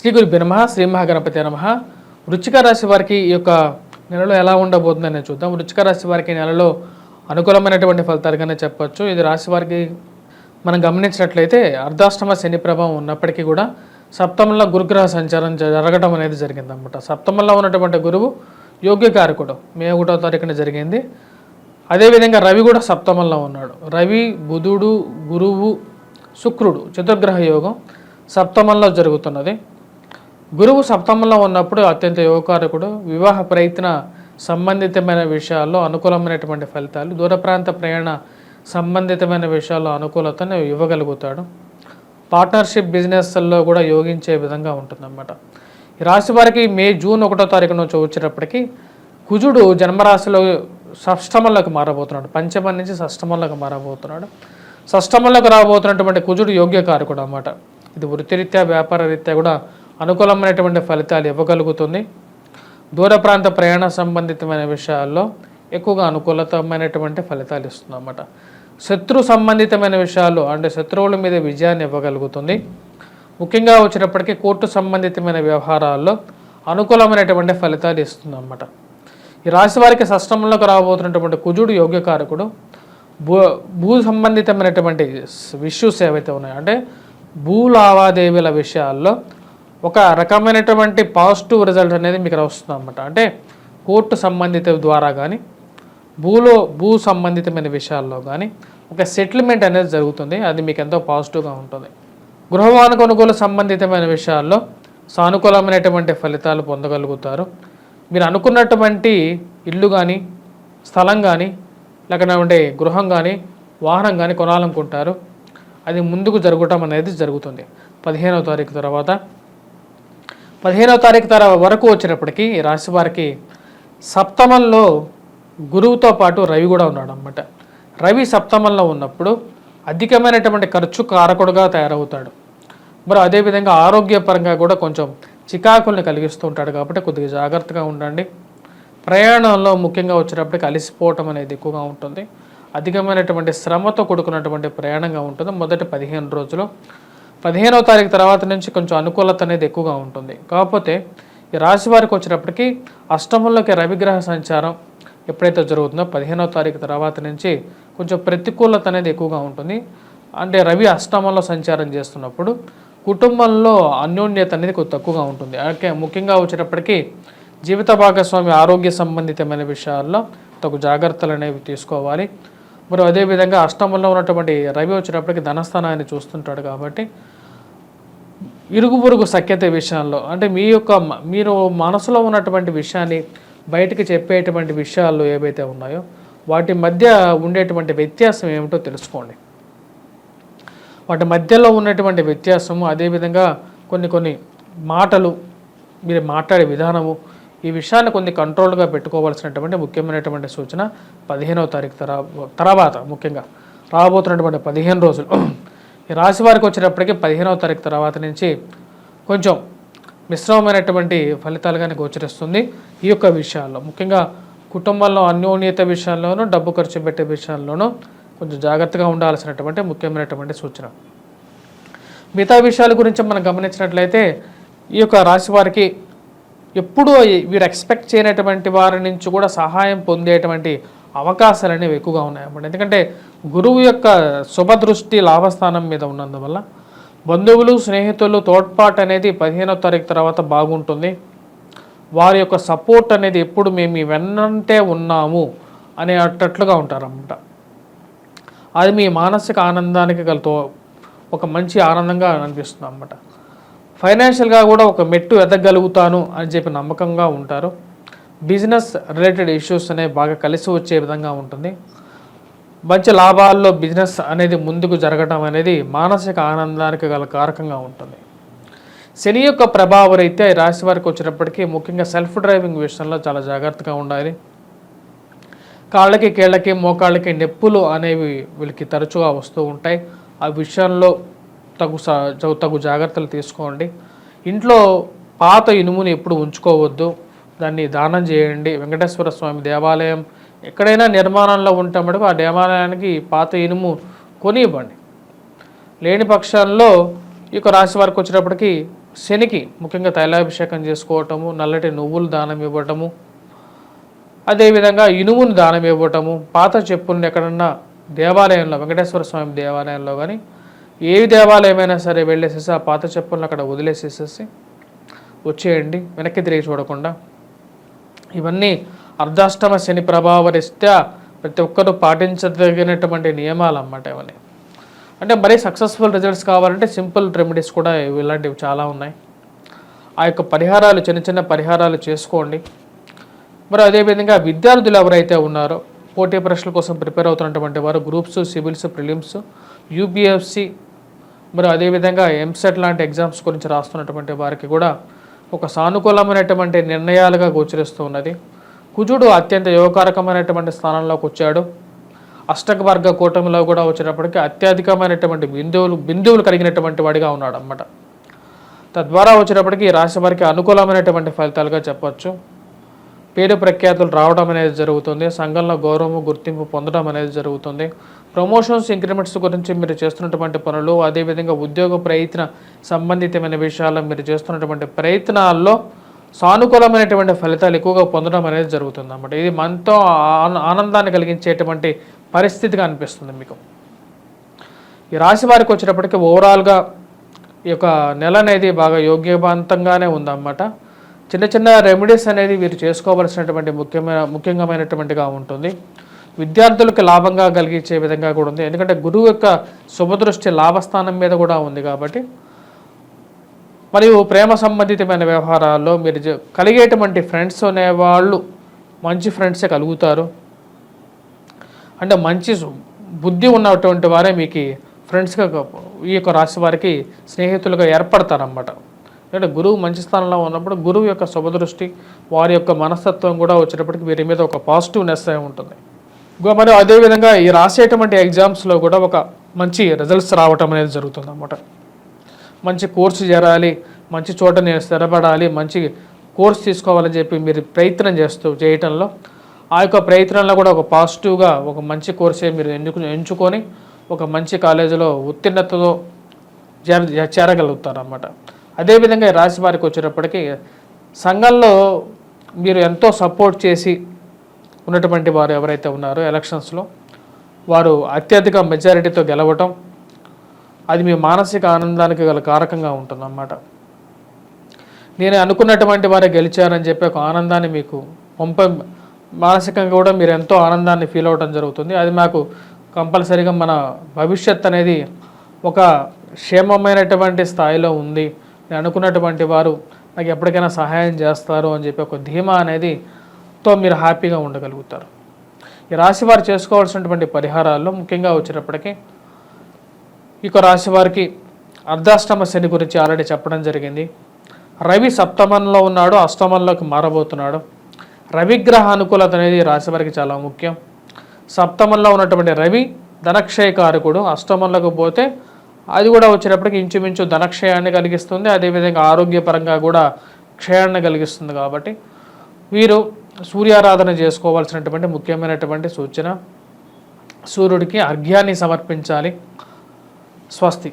శ్రీ గురుభ్యో నమః. శ్రీ మహాగణపతి నమః. వృశ్చిక రాశి వారికి ఈ యొక్క నెలలో ఎలా ఉండబోతుందని చూద్దాం. వృశ్చిక రాశి వారికి నెలలో అనుకూలమైనటువంటి ఫలితాలుగానే చెప్పొచ్చు. ఇది రాశి వారికి మనం గమనించినట్లయితే అర్ధాష్టమ శని ప్రభావం ఉన్నప్పటికీ కూడా సప్తమంలో గురుగ్రహ సంచారం జరగడం అనేది జరిగిందన్నమాట. సప్తమంలో ఉన్నటువంటి గురువు యోగ్యకారకుడు మే 1వ తారీఖున జరిగింది. అదేవిధంగా రవి కూడా సప్తమంలో ఉన్నాడు. రవి, బుధుడు, గురువు, శుక్రుడు చతుర్గ్రహ యోగం సప్తమంలో జరుగుతున్నది. గురువు సప్తమంలో ఉన్నప్పుడు అత్యంత యోగకారకుడు. వివాహ ప్రయత్న సంబంధితమైన విషయాల్లో అనుకూలమైనటువంటి ఫలితాలు, దూర ప్రాంత ప్రయాణ సంబంధితమైన విషయాల్లో అనుకూలతను ఇవ్వగలుగుతాడు. పార్ట్నర్షిప్ బిజినెస్ల్లో కూడా యోగించే విధంగా ఉంటుందన్నమాట. ఈ రాశి వారికి మే జూన్ 1వ తారీఖు నుంచి వచ్చేటప్పటికి కుజుడు జన్మరాశిలో షష్టమంలోకి మారబోతున్నాడు. పంచమం నుంచి షష్టమంలోకి మారబోతున్నాడు. షష్టమంలోకి రాబోతున్నటువంటి కుజుడు యోగ్యకారకుడు అన్నమాట. ఇది వృత్తిరీత్యా వ్యాపార రీత్యా కూడా అనుకూలమైనటువంటి ఫలితాలు ఇవ్వగలుగుతుంది. దూర ప్రాంత ప్రయాణ సంబంధితమైన విషయాల్లో ఎక్కువగా అనుకూలతమైనటువంటి ఫలితాలు ఇస్తుంది అన్నమాట. శత్రు సంబంధితమైన విషయాలు అంటే శత్రువుల మీద విజయాన్ని ఇవ్వగలుగుతుంది. ముఖ్యంగా వచ్చినప్పటికీ కోర్టు సంబంధితమైన వ్యవహారాల్లో అనుకూలమైనటువంటి ఫలితాలు ఇస్తుంది అన్నమాట. ఈ రాశి వారికి షష్టమంలోకి రాబోతున్నటువంటి కుజుడు యోగ్యకారకుడు. భూ సంబంధితమైనటువంటి ఇష్యూస్ ఏవైతే ఉన్నాయో అంటే భూ లావాదేవీల విషయాల్లో ఒక రకమైనటువంటి పాజిటివ్ రిజల్ట్ అనేది మీకు వస్తుంది అన్నమాట. అంటే కోర్టు సంబంధిత ద్వారా కానీ భూ సంబంధితమైన విషయాల్లో కానీ ఒక సెటిల్మెంట్ అనేది జరుగుతుంది. అది మీకు ఎంతో పాజిటివ్గా ఉంటుంది. గృహవాహన కొనుగోలు సంబంధితమైన విషయాల్లో సానుకూలమైనటువంటి ఫలితాలు పొందగలుగుతారు. మీరు అనుకున్నటువంటి ఇల్లు కానీ స్థలం కానీ లేకపోతే గృహం కానీ వాహనం కానీ కొనాలనుకుంటారు. అది ముందుకు జరగటం అనేది జరుగుతుంది. 15వ తారీఖు తర్వాత 15వ తారీఖు వరకు వచ్చినప్పటికీ ఈ రాశి వారికి సప్తమంలో గురువుతో పాటు రవి కూడా ఉన్నాడు అన్నమాట. రవి సప్తమంలో ఉన్నప్పుడు అధికమైనటువంటి ఖర్చు కారకుడుగా తయారవుతాడు. మరి అదేవిధంగా ఆరోగ్యపరంగా కూడా కొంచెం చికాకుల్ని కలిగిస్తూ ఉంటాడు. కాబట్టి కొద్దిగా జాగ్రత్తగా ఉండండి. ప్రయాణంలో ముఖ్యంగా వచ్చేటప్పటికి అలసిపోవటం అనేది ఎక్కువగా ఉంటుంది. అధికమైనటువంటి శ్రమతో కూడుకున్నటువంటి ప్రయాణంగా ఉంటుంది. మొదటి 15 రోజులు. 15వ తారీఖు తర్వాత నుంచి కొంచెం అనుకూలత అనేది ఎక్కువగా ఉంటుంది. కాకపోతే ఈ రాశి వారికి వచ్చేటప్పటికి అష్టమంలోకి రవిగ్రహ సంచారం ఎప్పుడైతే జరుగుతుందో 15వ తారీఖు తర్వాత నుంచి కొంచెం ప్రతికూలత అనేది ఎక్కువగా ఉంటుంది. అంటే రవి అష్టమంలో సంచారం చేస్తున్నప్పుడు కుటుంబంలో అన్యోన్యత అనేది కొద్ది తక్కువగా ఉంటుంది. అలాగే ముఖ్యంగా వచ్చేటప్పటికి జీవిత భాగస్వామి ఆరోగ్య సంబంధితమైన విషయాల్లో తగు జాగ్రత్తలు అనేవి తీసుకోవాలి. మరి అదేవిధంగా అష్టమంలో ఉన్నటువంటి రవి వచ్చేటప్పటికి ధనస్థానాన్ని చూస్తుంటాడు. కాబట్టి ఇరుగు పొరుగు సఖ్యత విషయాల్లో అంటే మీరు మనసులో ఉన్నటువంటి విషయాన్ని బయటికి చెప్పేటువంటి విషయాలు ఏవైతే ఉన్నాయో వాటి మధ్య ఉండేటువంటి వ్యత్యాసం ఏమిటో తెలుసుకోండి. వాటి మధ్యలో ఉన్నటువంటి వ్యత్యాసము, అదేవిధంగా కొన్ని మాటలు, మీరు మాట్లాడే విధానము, ఈ విషయాన్ని కొన్ని కంట్రోల్గా పెట్టుకోవాల్సినటువంటి ముఖ్యమైనటువంటి సూచన 15వ తారీఖు తర్వాత ముఖ్యంగా రాబోతున్నటువంటి 15 రోజులు ఈ రాశి వారికి వచ్చేటప్పటికి 15వ తారీఖు తర్వాత నుంచి కొంచెం మిశ్రమమైనటువంటి ఫలితాలుగానే గోచరిస్తుంది. ఈ యొక్క విషయాల్లో ముఖ్యంగా కుటుంబంలో అన్యోన్యత విషయాల్లోనూ డబ్బు ఖర్చు పెట్టే విషయాల్లోనూ కొంచెం జాగ్రత్తగా ఉండాల్సినటువంటి ముఖ్యమైనటువంటి సూచన. మిగతా విషయాల గురించి మనం గమనించినట్లయితే ఈ యొక్క రాశి వారికి ఎప్పుడూ వీరు ఎక్స్పెక్ట్ చేయనటువంటి వారి నుంచి కూడా సహాయం పొందేటువంటి అవకాశాలు అనేవి ఎక్కువగా ఉన్నాయన్నమాట. ఎందుకంటే గురువు యొక్క శుభదృష్టి లాభస్థానం మీద ఉన్నందువల్ల బంధువులు, స్నేహితులు తోడ్పాటు అనేది 15వ తారీఖు తర్వాత బాగుంటుంది. వారి యొక్క సపోర్ట్ అనేది ఎప్పుడు మేము వెన్నంటే ఉన్నాము అనేటట్లుగా ఉంటారన్నమాట. అది మీ మానసిక ఆనందానికి ఒక మంచి ఆనందంగా అనిపిస్తుంది అన్నమాట. ఫైనాన్షియల్గా కూడా ఒక మెట్టు ఎదగలుగుతాను అని చెప్పి నమ్మకంగా ఉంటారు. బిజినెస్ రిలేటెడ్ ఇష్యూస్ అనేవి బాగా కలిసి వచ్చే విధంగా ఉంటుంది. మంచి లాభాల్లో బిజినెస్ అనేది ముందుకు జరగడం అనేది మానసిక ఆనందానికి గల కారకంగా ఉంటుంది. శని యొక్క ప్రభావ రీత్యా ఈ రాశి వారికి వచ్చినప్పటికీ ముఖ్యంగా సెల్ఫ్ డ్రైవింగ్ విషయంలో చాలా జాగ్రత్తగా ఉండాలి. కాళ్ళకి, కీళ్ళకి, మోకాళ్ళకి నొప్పులు అనేవి వీళ్ళకి తరచుగా వస్తూ ఉంటాయి. ఆ విషయంలో తగు జాగ్రత్తలు తీసుకోండి. ఇంట్లో పాత ఇనుముని ఎప్పుడు ఉంచుకోవద్దు, దాన్ని దానం చేయండి. వెంకటేశ్వర స్వామి దేవాలయం ఎక్కడైనా నిర్మాణంలో ఉంటే మటుకు ఆ దేవాలయానికి పాత ఇనుము కొని ఇవ్వండి. లేని పక్షాల్లో ఈ యొక్క రాశి వారికి వచ్చేటప్పటికి శనికి ముఖ్యంగా తైలాభిషేకం చేసుకోవటము, నల్లటి నువ్వులు దానం ఇవ్వటము, అదేవిధంగా ఇనుమును దానం ఇవ్వటము, పాత చెప్పులను ఎక్కడన్నా దేవాలయంలో, వెంకటేశ్వర స్వామి దేవాలయంలో కానీ ఏ దేవాలయమైనా సరే వెళ్ళేసేసి ఆ పాత చెప్పులను అక్కడ వదిలేసేసేసి వచ్చేయండి, వెనక్కి తిరిగి చూడకుండా. ఇవన్నీ అర్ధాష్టమ శని ప్రభావరీత్యా ప్రతి ఒక్కరూ పాటించదగినటువంటి నియమాలు అన్నమాట ఇవన్నీ. అంటే మరీ సక్సెస్ఫుల్ రిజల్ట్స్ కావాలంటే సింపుల్ రెమెడీస్ కూడా ఇలాంటివి చాలా ఉన్నాయి. ఆ యొక్క పరిహారాలు, చిన్న చిన్న పరిహారాలు చేసుకోండి. మరి అదేవిధంగా విద్యార్థులు ఎవరైతే ఉన్నారో పోటీ పరీక్షల కోసం ప్రిపేర్ అవుతున్నటువంటి వారు, గ్రూప్స్, సివిల్స్, ప్రిలిమ్స్, యూపీఎస్సి, మరి అదేవిధంగా ఎంసెట్ లాంటి ఎగ్జామ్స్ గురించి రాస్తున్నటువంటి వారికి కూడా ఒక సానుకూలమైనటువంటి నిర్ణయాలుగా గోచరిస్తూ ఉన్నది. కుజుడు అత్యంత యోగకారకమైనటువంటి స్థానంలోకి వచ్చాడు. అష్టక వర్గ కూటమిలో కూడా వచ్చేటప్పటికి అత్యధికమైనటువంటి బిందువులు కలిగినటువంటి వాడిగా ఉన్నాడు అన్నమాట. తద్వారా వచ్చేటప్పటికి ఈ రాశి వారికి అనుకూలమైనటువంటి ఫలితాలుగా చెప్పచ్చు. పేరు ప్రఖ్యాతులు రావడం అనేది జరుగుతుంది. సంఘంలో గౌరవము, గుర్తింపు పొందడం అనేది జరుగుతుంది. ప్రమోషన్స్, ఇంక్రిమెంట్స్ గురించి మీరు చేస్తున్నటువంటి పనులు, అదేవిధంగా ఉద్యోగ ప్రయత్న సంబంధితమైన విషయాల్లో మీరు చేస్తున్నటువంటి ప్రయత్నాల్లో సానుకూలమైనటువంటి ఫలితాలు ఎక్కువగా పొందడం అనేది జరుగుతుంది అన్నమాట. ఇది మనతో ఆనందాన్ని కలిగించేటువంటి పరిస్థితిగా అనిపిస్తుంది మీకు. ఈ రాశి వారికి వచ్చేటప్పటికి ఓవరాల్గా ఈ యొక్క నెల అనేది బాగా యోగ్యవంతంగానే ఉందన్నమాట. చిన్న చిన్న రెమెడీస్ అనేది వీరు చేసుకోవలసినటువంటి ముఖ్యమైనటువంటిగా ఉంటుంది. విద్యార్థులకు లాభంగా కలిగించే విధంగా కూడా ఉంది. ఎందుకంటే గురువు యొక్క శుభదృష్టి లాభస్థానం మీద కూడా ఉంది కాబట్టి. మరియు ప్రేమ సంబంధితమైన వ్యవహారాల్లో మీరు కలిగేటువంటి ఫ్రెండ్స్ అనేవాళ్ళు మంచి ఫ్రెండ్సే కలుగుతారు. అంటే మంచి బుద్ధి ఉన్నటువంటి వారే మీకు ఫ్రెండ్స్గా ఈ యొక్క రాశి వారికి స్నేహితులుగా ఏర్పడతారన్నమాట. అంటే గురువు మంచి స్థానంలో ఉన్నప్పుడు గురువు యొక్క శుభదృష్టి, వారి యొక్క మనస్తత్వం కూడా వచ్చేటప్పటికి వీరి మీద ఒక పాజిటివ్నెస్ ఉంటుంది. మరి అదేవిధంగా ఈ రాసేటువంటి ఎగ్జామ్స్లో కూడా ఒక మంచి రిజల్ట్స్ రావటం అనేది జరుగుతుంది అన్నమాట. మంచి కోర్సు చేరాలి, మంచి చోట నేను స్థిరపడాలి, మంచి కోర్సు తీసుకోవాలని చెప్పి మీరు ప్రయత్నం చేయటంలో ఆ యొక్క ప్రయత్నంలో కూడా ఒక పాజిటివ్గా ఒక మంచి కోర్సే మీరు ఎంచుకొని ఒక మంచి కాలేజీలో ఉత్తీర్ణతతో చేరగలుగుతారు అన్నమాట. అదేవిధంగా ఈ రాశి వారికి వచ్చేటప్పటికి సంఘంలో మీరు ఎంతో సపోర్ట్ చేసి ఉన్నటువంటి వారు ఎవరైతే ఉన్నారో ఎలక్షన్స్లో వారు అత్యధిక మెజారిటీతో గెలవటం, అది మీ మానసిక ఆనందానికి గల కారకంగా ఉంటుందన్నమాట. నేను అనుకున్నటువంటి వారే గెలిచారని చెప్పి ఒక ఆనందాన్ని మీకు మానసికంగా కూడా మీరు ఎంతో ఆనందాన్ని ఫీల్ అవ్వడం జరుగుతుంది. అది మాకు కంపల్సరీగా మన భవిష్యత్ అనేది ఒక క్షేమమైనటువంటి స్థాయిలో ఉంది, నేను అనుకున్నటువంటి వారు నాకు ఎప్పటికైనా సహాయం చేస్తారు అని చెప్పి ఒక ధీమా అనేది తో మీరు హ్యాపీగా ఉండగలుగుతారు. ఈ రాశి వారు చేసుకోవాల్సినటువంటి పరిహారాల్లో ముఖ్యంగా వచ్చేటప్పటికి ఈ రాశి వారికి అర్ధాష్టమ శని గురించి ఆల్రెడీ చెప్పడం జరిగింది. రవి సప్తమంలో ఉన్నాడు, అష్టమంలోకి మారబోతున్నాడు. రవిగ్రహ అనుకూలత అనేది రాశి వారికి చాలా ముఖ్యం. సప్తమంలో ఉన్నటువంటి రవి ధనక్షయకారకుడు, అష్టమంలోకి పోతే అది కూడా వచ్చేటప్పటికి ఇంచుమించు ధనక్షయాన్ని కలిగిస్తుంది, అదేవిధంగా ఆరోగ్యపరంగా కూడా క్షయాన్ని కలిగిస్తుంది. కాబట్టి వీరు సూర్యారాధన చేసుకోవాల్సినటువంటి ముఖ్యమైనటువంటి సూచన, సూర్యుడికి అర్ఘ్యాన్ని సమర్పించాలి. స్వస్తి.